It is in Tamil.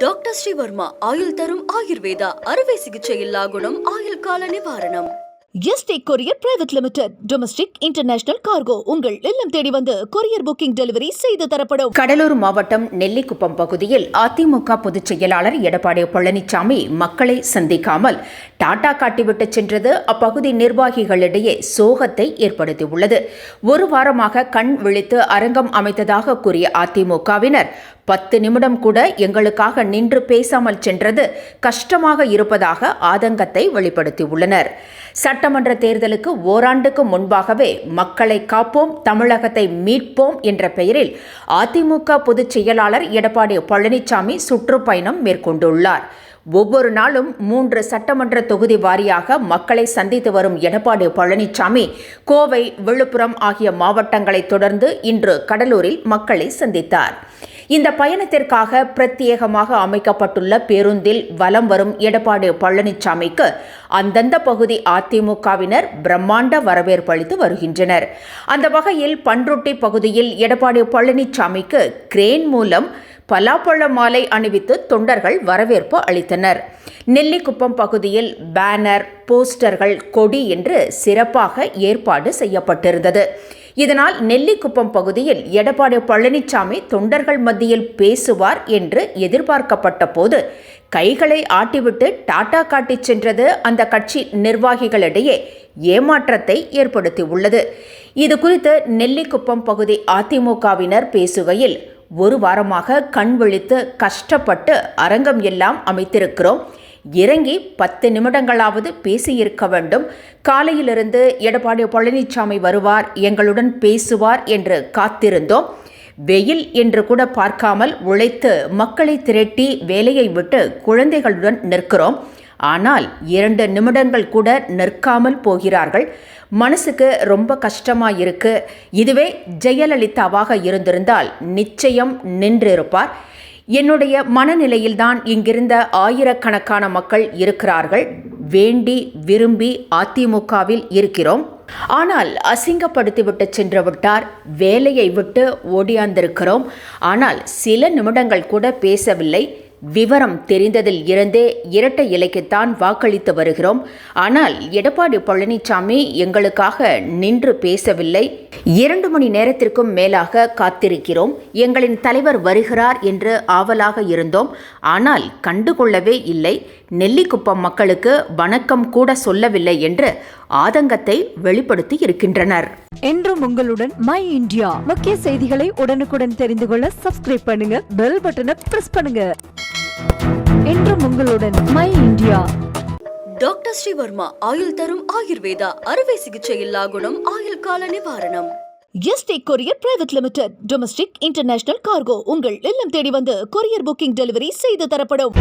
டாக்டர் ஸ்ரீவர்மா ஆயுள் தரும் ஆயுர்வேதா அறுவை சிகிச்சை இல்லா குணம் ஆயுள் கால நிவாரணம். Yesterday courier private limited domestic international cargo உங்கள் இல்லம் தேடி வந்து கொரியர் புக்கிங் டெலிவரி செய்து தரப்படும். கடலூர் மாவட்டம் நெல்லிக்குப்பம் பகுதியில் அதிமுக பொதுச் செயலாளர் எடப்பாடி பழனிசாமி மக்களை சந்திக்காமல் டாடா காட்டிவிட்டு சென்றது அப்பகுதி நிர்வாகிகளிடையே சோகத்தை ஏற்படுத்தியுள்ளது. ஒரு வாரமாக கண் விழித்து அரங்கம் அமைத்ததாக கூறிய அதிமுகவினர் 10 நிமிடம் கூட எங்களுக்காக நின்று பேசாமல் சென்றது கஷ்டமாக இருப்பதாக ஆதங்கத்தை வெளிப்படுத்தியுள்ளனர். சட்டமன்ற தேர்தலுக்கு ஓராண்டுக்கு முன்பாகவே மக்களை காப்போம், தமிழகத்தை மீட்போம் என்ற பெயரில் அதிமுக பொதுச் செயலாளர் எடப்பாடி பழனிசாமி சுற்றுப்பயணம் மேற்கொண்டுள்ளார். ஒவ்வொரு நாளும் 3 சட்டமன்ற தொகுதி வாரியாக மக்களை சந்தித்து வரும் எடப்பாடி பழனிசாமி கோவை, விழுப்புரம் ஆகிய மாவட்டங்களை தொடர்ந்து இன்று கடலூரில் மக்களை சந்தித்தார். இந்த பயணத்திற்காக பிரத்யேகமாக அமைக்கப்பட்டுள்ள பேருந்தில் வலம் வரும் எடப்பாடி பழனிசாமிக்கு அந்தந்த பகுதி அதிமுகவினர் பிரம்மாண்ட வரவேற்பு அளித்து வருகின்றனர். அந்த வகையில் பன்ருட்டி பகுதியில் எடப்பாடி பழனிசாமிக்கு கிரேன் மூலம் பலாப்பழ மாலை அணிவித்து தொண்டர்கள் வரவேற்பு அளித்தனர். நெல்லிக்குப்பம் பகுதியில் பேனர், போஸ்டர்கள், கொடி என்று சிறப்பாக ஏற்பாடு செய்யப்பட்டிருந்தது. இதனால் நெல்லிக்குப்பம் பகுதியில் எடப்பாடி பழனிசாமி தொண்டர்கள் மத்தியில் பேசுவார் என்று எதிர்பார்க்கப்பட்ட போது கைகளை ஆட்டிவிட்டு டாடா காட்டி சென்றது அந்த கட்சி நிர்வாகிகளிடையே ஏமாற்றத்தை ஏற்படுத்தியுள்ளது. இது குறித்து நெல்லிக்குப்பம் பகுதி அதிமுகவினர் பேசுகையில், ஒரு வாரமாக கண் விழித்து கஷ்டப்பட்டு அரங்கம் எல்லாம் அமைத்திருக்கிறோம். இறங்கி 10 நிமிடங்களாவது பேசியிருக்க வேண்டும். காலையிலிருந்து எடப்பாடி பழனிசாமி வருவார், எங்களுடன் பேசுவார் என்று காத்திருந்தோம். வெயில் என்று கூட பார்க்காமல் உழைத்து மக்களை திரட்டி வேலையை விட்டு குழந்தைகளுடன் நிற்கிறோம். ஆனால் 2 நிமிடங்கள் கூட நிற்காமல் போகிறார்கள். மனசுக்கு ரொம்ப கஷ்டமா இருக்கு. இதுவே ஜெயலலிதாவாக இருந்திருந்தால் நிச்சயம் நின்றிருப்பார். என்னுடைய மனநிலையில்தான் இங்கிருந்த ஆயிரக்கணக்கான மக்கள் இருக்கிறார்கள். வேண்டி விரும்பி அதிமுகவில் இருக்கிறோம். ஆனால் அசிங்கப்படுத்திவிட்டு சென்று விட்டார். வேலையை விட்டு ஓடியாந்திருக்கிறோம். ஆனால் சில நிமிடங்கள் கூட பேசவில்லை. விவரம் தெரிந்ததில் இருந்தே இரட்டை இலைக்குத்தான் வாக்களித்து வருகிறோம். ஆனால் எடப்பாடி பழனிசாமி எங்களுக்காக நின்று பேசவில்லை. 2 மணி நேரத்திற்கும் மேலாக காத்திருக்கிறோம். எங்களின் தலைவர் வருகிறார் என்று ஆவலாக இருந்தோம். ஆனால் கண்டுகொள்ளவே இல்லை. நெல்லிக்குப்பம் மக்களுக்கு வணக்கம் கூட சொல்லவில்லை என்று ஆதங்கத்தை வெளிப்படுத்தி இருக்கின்றனர். என்றும் உங்களுடன் மை இந்தியா. முக்கிய செய்திகளை உடனுக்குடன் தெரிந்து கொள்ள சப்ஸ்கிரைப் பண்ணுங்க, பெல் பட்டனை பிரஸ் பண்ணுங்க. என்றும் உங்களுடன் மை இந்தியா. டாக்டர் ஸ்ரீவர்மா ஆயுள் தரும் ஆயுர்வேதா அறுவை சிகிச்சை இல்லா குணம் ஆயுள் கால நிவாரணம். Yesterday courier private limited domestic international cargo உங்கள் இல்லம் தேடி வந்து கொரியர் புக்கிங் டெலிவரி செய்து தரப்படும்.